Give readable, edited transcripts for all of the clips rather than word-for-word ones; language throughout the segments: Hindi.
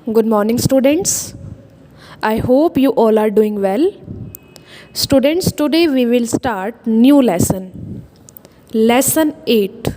Good morning, students. I hope you all are doing well. Students, today we will start new lesson. Lesson 8.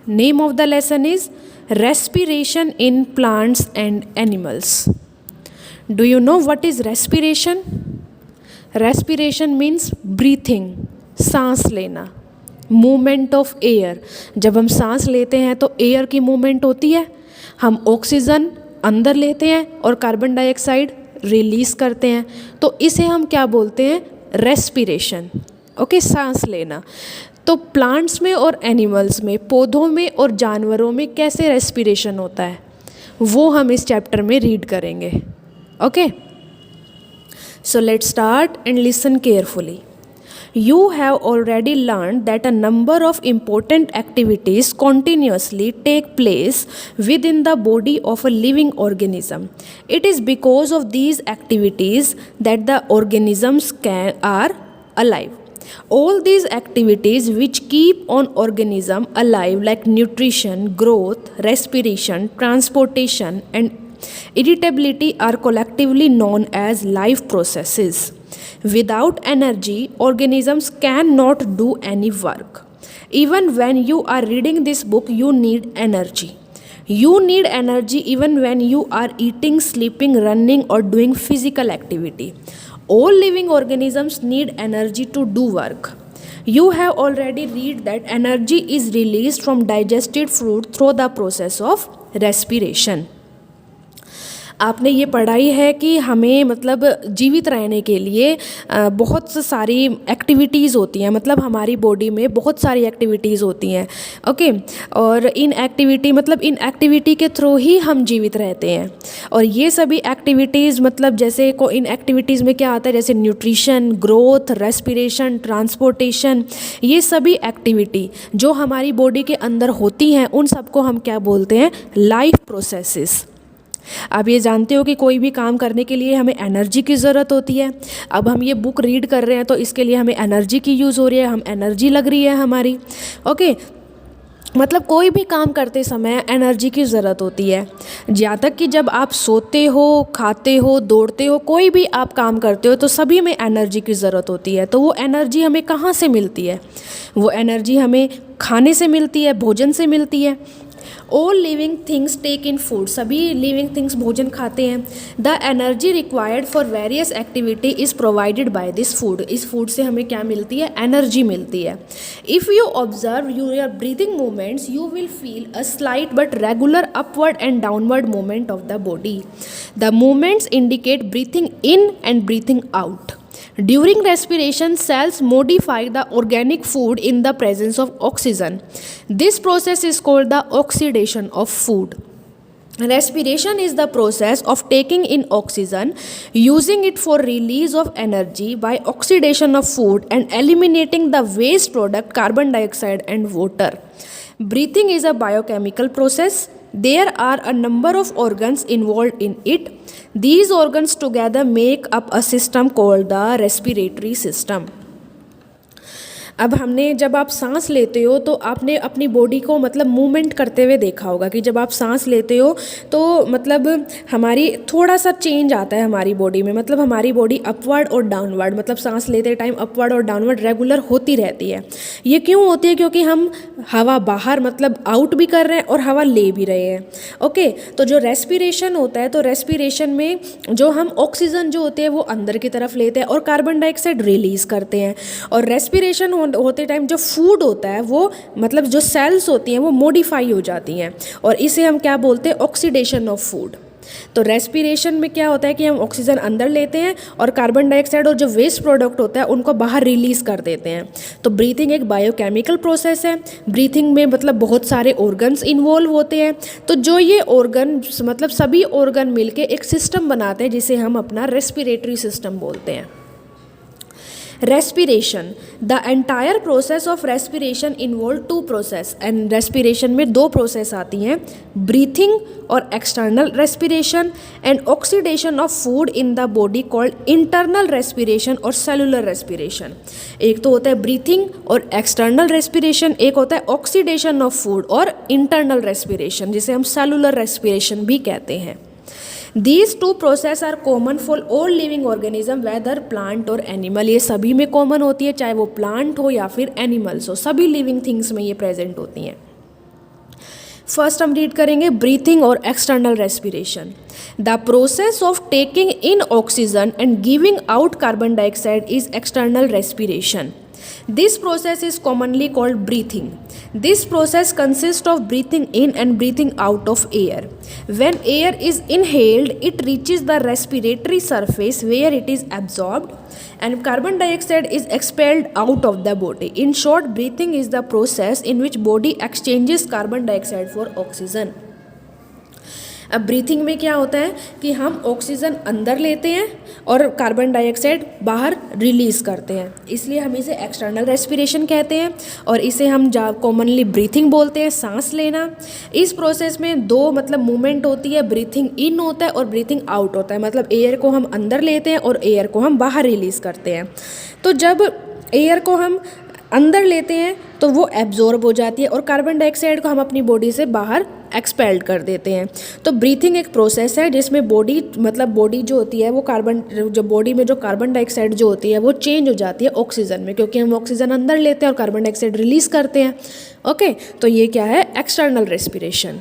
Name of the lesson is Respiration in Plants and Animals. Do you know what is respiration? Respiration means breathing, सांस लेना. Movement of air. जब हम सांस लेते हैं तो एयर की मूवमेंट होती है. हम ऑक्सीजन अंदर लेते हैं और कार्बन डाइऑक्साइड रिलीज़ करते हैं, तो इसे हम क्या बोलते हैं? रेस्पिरेशन. ओके, सांस लेना. तो प्लांट्स में और एनिमल्स में, पौधों में और जानवरों में कैसे रेस्पिरेशन होता है वो हम इस चैप्टर में रीड करेंगे. Okay, so let's start and listen carefully. You have already learned that a number of important activities continuously take place within the body of a living organism. It is because of these activities that the organisms are alive. All these activities which keep an organism alive, like nutrition, growth, respiration, transportation, and irritability, are collectively known as life processes. Without energy, organisms cannot do any work. Even when you are reading this book, you need energy. You need energy even when you are eating, sleeping, running, or doing physical activity. All living organisms need energy to do work. You have already read that energy is released from digested food through the process of respiration. आपने ये पढ़ा ही है कि हमें मतलब जीवित रहने के लिए बहुत सारी एक्टिविटीज़ होती हैं, मतलब हमारी बॉडी में बहुत सारी एक्टिविटीज़ होती हैं. ओके, और इन एक्टिविटी के थ्रू ही हम जीवित रहते हैं. और ये सभी एक्टिविटीज़ मतलब जैसे इन एक्टिविटीज़ में क्या आता है, जैसे न्यूट्रिशन, ग्रोथ, रेस्पिरेशन, ट्रांसपोर्टेशन, ये सभी एक्टिविटी जो हमारी बॉडी के अंदर होती हैं उन सबको हम क्या बोलते हैं? Life processes. आप ये जानते हो कि कोई भी काम करने के लिए हमें एनर्जी की ज़रूरत होती है. अब हम ये बुक रीड कर रहे हैं तो इसके लिए हमें एनर्जी की यूज़ हो रही है, हम एनर्जी लग रही है हमारी. ओके, मतलब कोई भी काम करते समय एनर्जी की ज़रूरत होती है. यहाँ तक कि जब आप सोते हो, खाते हो, दौड़ते हो, कोई भी आप काम करते हो तो सभी में एनर्जी की ज़रूरत होती है. तो वो एनर्जी हमें कहाँ से मिलती है? वो एनर्जी हमें खाने से मिलती है, भोजन से मिलती है. All living things take in food. सभी living things भोजन खाते हैं. The energy required for various activity is provided by this food. इस food से हमें क्या मिलती है? एनर्जी मिलती है. If you observe your breathing movements, you will feel a slight but regular upward and downward movement of the body. The movements indicate breathing in and breathing out. During respiration, cells modify the organic food in the presence of oxygen. This process is called the oxidation of food. Respiration is the process of taking in oxygen, using it for release of energy by oxidation of food, and eliminating the waste product carbon dioxide and water. Breathing is a biochemical process. There are a number of organs involved in it. These organs together make up a system called the respiratory system. अब हमने जब आप सांस लेते हो तो आपने अपनी बॉडी को मतलब मूवमेंट करते हुए देखा होगा कि जब आप सांस लेते हो तो मतलब हमारी थोड़ा सा चेंज आता है हमारी बॉडी में, मतलब हमारी बॉडी अपवर्ड और डाउनवर्ड, मतलब सांस लेते टाइम अपवर्ड और डाउनवर्ड रेगुलर होती रहती है. ये क्यों होती है? क्योंकि हम हवा बाहर मतलब आउट भी कर रहे हैं और हवा ले भी रहे हैं. ओके, तो जो रेस्पिरेशन होता है, तो रेस्पिरेशन में जो हम ऑक्सीजन जो होते हैं वो अंदर की तरफ लेते हैं और कार्बन डाइऑक्साइड रिलीज़ करते हैं. और रेस्पिरेशन होते टाइम जो फूड होता है वो मतलब जो सेल्स होती हैं वो मॉडिफाई हो जाती हैं और इसे हम क्या बोलते हैं? Oxidation of food. तो रेस्पिरेशन में क्या होता है कि हम ऑक्सीजन अंदर लेते हैं और कार्बन डाइऑक्साइड और जो वेस्ट प्रोडक्ट होता है उनको बाहर रिलीज़ कर देते हैं. तो ब्रीथिंग एक बायोकेमिकल प्रोसेस है. ब्रीथिंग में मतलब बहुत सारे ऑर्गन्स इन्वॉल्व होते हैं. तो जो ये ऑर्गन मतलब सभी ऑर्गन मिलके एक सिस्टम बनाते हैं जिसे हम अपना रेस्पिरेटरी सिस्टम बोलते हैं. Respiration, the entire process of respiration involve two process. And respiration में दो प्रोसेस आती हैं, ब्रीथिंग और external respiration, and oxidation of food in the body called internal respiration और सेलुलर रेस्पिरेशन. एक तो होता है ब्रीथिंग और एक्सटर्नल रेस्पिरेशन, एक होता है ऑक्सीडेशन ऑफ फूड और इंटरनल रेस्पिरेशन जिसे हम सेलुलर रेस्पिरेशन भी कहते हैं. These two process are common for all living organism whether plant और एनिमल। ये सभी में कॉमन होती है, चाहे वो प्लांट हो या फिर एनिमल्स हो, सभी लिविंग थिंग्स में ये प्रेजेंट होती हैं। फर्स्ट हम रीड करेंगे ब्रीथिंग और external respiration. The process of taking in oxygen and giving out carbon dioxide is external respiration. This process is commonly called breathing. This process consists of breathing in and breathing out of air. When air is inhaled, it reaches the respiratory surface where it is absorbed and carbon dioxide is expelled out of the body. In short, breathing is the process in which body exchanges carbon dioxide for oxygen. अब ब्रीथिंग में क्या होता है कि हम ऑक्सीजन अंदर लेते हैं और कार्बन डाइऑक्साइड बाहर रिलीज़ करते हैं, इसलिए हम इसे एक्सटर्नल रेस्पिरेशन कहते हैं और इसे हम कॉमनली ब्रीथिंग बोलते हैं, सांस लेना। इस प्रोसेस में दो मूवमेंट होती है, ब्रीथिंग इन होता है और ब्रीथिंग आउट होता है, मतलब एयर को हम अंदर लेते हैं और एयर को हम बाहर रिलीज़ करते हैं। तो जब एयर को हम अंदर लेते हैं तो वो एब्जॉर्ब हो जाती है और कार्बन डाइऑक्साइड को हम अपनी बॉडी से बाहर एक्सपेल्ड कर देते हैं। तो ब्रीथिंग एक प्रोसेस है जिसमें बॉडी जो होती है वो बॉडी में जो कार्बन डाइऑक्साइड जो होती है वो चेंज हो जाती है ऑक्सीजन में, क्योंकि हम ऑक्सीजन अंदर लेते हैं और कार्बन डाइऑक्साइड रिलीज़ करते हैं। ओके, तो ये क्या है, external respiration.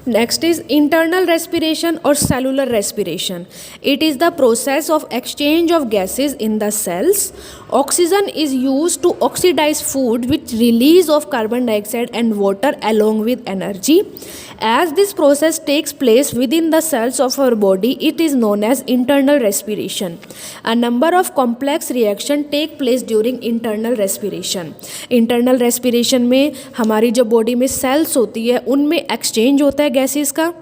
Next is internal respiration or cellular respiration. It is the process of exchange of gases in the cells. Oxygen is used to oxidize food which release of carbon dioxide and water along with energy. As this process takes place within the cells of our body, it is known as internal respiration. A number of complex reactions take place during internal respiration. Internal respiration में हमारी जो बॉडी में सेल्स होती है उनमें एक्सचेंज होता है गैसेस का,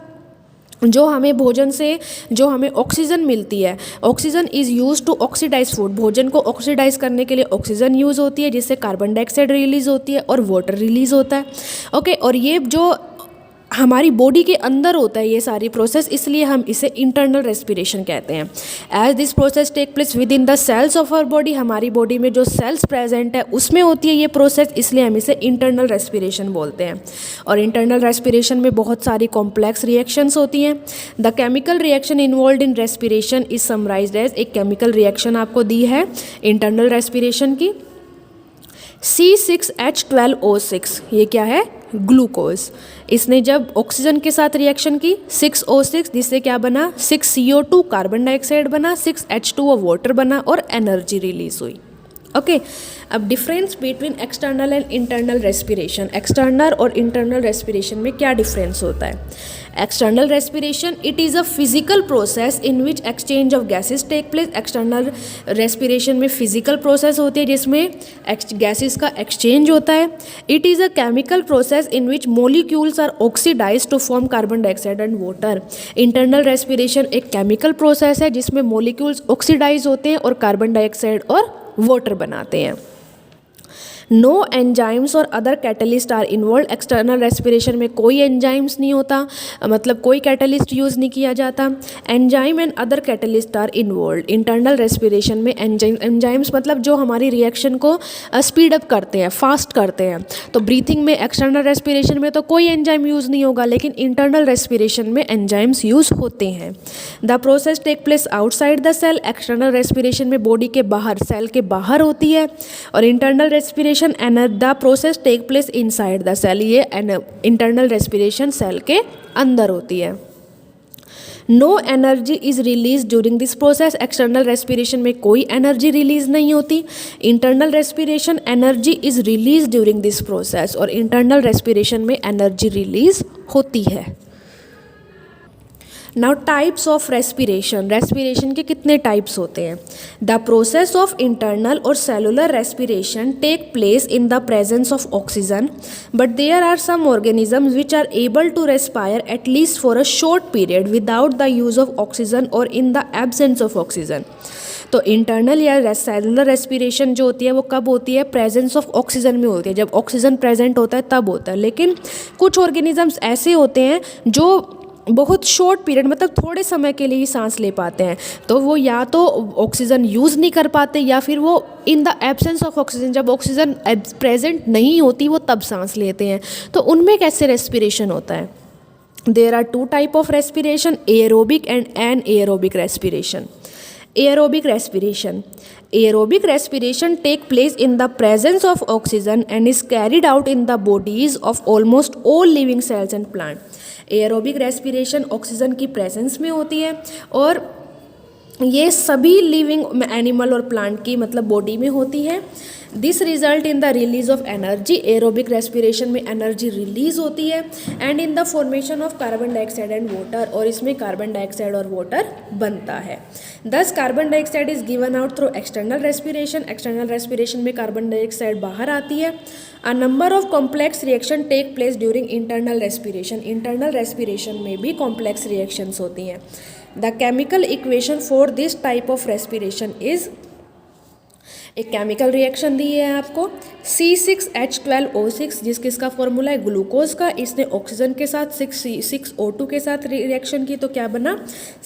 जो हमें भोजन से जो हमें ऑक्सीजन मिलती है। Oxygen is use to oxidize food, भोजन को ऑक्सीडाइज करने के लिए ऑक्सीजन यूज़ होती है, जिससे कार्बन डाइऑक्साइड रिलीज़ होती है और वाटर रिलीज़ होता है। ओके, और ये जो हमारी बॉडी के अंदर होता है ये सारी प्रोसेस, इसलिए हम इसे इंटरनल रेस्पिरेशन कहते हैं। As this process take place within the cells of our body, हमारी बॉडी में जो सेल्स प्रेजेंट है उसमें होती है ये प्रोसेस, इसलिए हम इसे इंटरनल रेस्पिरेशन बोलते हैं। और इंटरनल रेस्पिरेशन में बहुत सारी कॉम्प्लेक्स रिएक्शंस होती हैं। The chemical reaction involve in respiration is summarized as, एक केमिकल रिएक्शन आपको दी है इंटरनल रेस्पिरेशन की, C6H12O6। ये क्या है, ग्लूकोज। इसने जब ऑक्सीजन के साथ रिएक्शन की 6O6, जिससे क्या बना, 6CO2 कार्बन डाइऑक्साइड बना, 6H2O वाटर बना और एनर्जी रिलीज हुई। ओके, अब difference between external and internal respiration. External और इंटरनल रेस्पिरेशन में क्या डिफरेंस होता है? External respiration, it is a physical process in which exchange of gases take place. External respiration में फिजिकल प्रोसेस होती है जिसमें गैसेस का एक्सचेंज होता है। It is a chemical process in which molecules are oxidize to form carbon dioxide and water. Internal respiration एक केमिकल प्रोसेस है जिसमें मोलिक्यूल्स ऑक्सीडाइज होते हैं और कार्बन डाइऑक्साइड और वाटर बनाते हैं। नो एंजाइम्स और other catalyst are involve. External respiration में कोई एंजाइम्स नहीं होता, मतलब कोई कैटलिस्ट यूज़ नहीं किया जाता। Enzyme and other catalyst are involve. Internal respiration में एंजाइम्स मतलब जो हमारी रिएक्शन को स्पीड अप करते हैं, फास्ट करते हैं। तो ब्रीथिंग में, एक्सटर्नल रेस्पिरेशन में तो कोई एंजाइम यूज़ नहीं होगा, लेकिन इंटरनल रेस्पिरेशन में एंजाइम्स यूज़ होते हैं। The process take place outside the cell. External respiration में बॉडी के बाहर, सेल के बाहर होती है, और internal respiration and the process take place inside the cell. ये इंटरनल रेस्पिरेशन सेल के अंदर होती है। No energy is release during this process. External respiration में कोई एनर्जी रिलीज नहीं होती। Internal respiration energy is release during this process, और इंटरनल रेस्पिरेशन में एनर्जी रिलीज होती है। Now types of respiration. Respiration के कितने टाइप्स होते हैं? द प्रोसेस ऑफ इंटरनल और cellular respiration take place in the presence of oxygen, but there are some organisms which are able to respire at least for a short period without the use of oxygen और in the absence of oxygen. तो इंटरनल या सेलुलर रेस्पिरेशन जो होती है वो कब होती है? प्रेजेंस ऑफ ऑक्सीजन में होती है, जब ऑक्सीजन प्रेजेंट होता है तब होता है। लेकिन कुछ ऑर्गेनिजम्स ऐसे होते हैं जो बहुत शॉर्ट पीरियड, मतलब थोड़े समय के लिए ही सांस ले पाते हैं, तो वो या तो ऑक्सीजन यूज़ नहीं कर पाते या फिर वो इन द एब्सेंस ऑफ ऑक्सीजन, जब ऑक्सीजन प्रेजेंट नहीं होती वो तब सांस लेते हैं। तो उनमें कैसे रेस्पिरेशन होता है? There are two type of respiration, aerobic and anaerobic respiration. Aerobic respiration. Aerobic respiration take place in the presence of oxygen and is carried out in the bodies of almost all living cells and plant. Aerobic respiration oxygen की प्रेजेंस में होती है और ये सभी लिविंग एनिमल और प्लांट की मतलब बॉडी में होती है. This result in the release of energy. Aerobic respiration में एनर्जी रिलीज होती है and in the formation of carbon dioxide and water, और इसमें कार्बन डाइऑक्साइड और वाटर बनता है. Thus carbon dioxide is given out through external respiration. External respiration में कार्बन डाइऑक्साइड बाहर आती है. A number of complex reaction take place during internal respiration. Internal respiration में भी कॉम्प्लेक्स रिएक्शंस होती हैं. The chemical equation for this type of respiration is, एक केमिकल रिएक्शन दी है आपको C6H12O6, जिसका फॉर्मूला है ग्लूकोज का. इसने ऑक्सीजन के साथ 6O2 के साथ रिएक्शन की तो क्या बना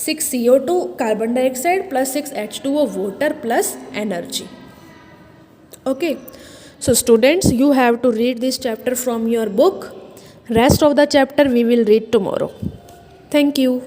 6CO2 carbon dioxide plus 6H2O water plus energy. Okay, so students, you have to read this chapter from your book. Rest of the chapter we will read tomorrow. Thank you.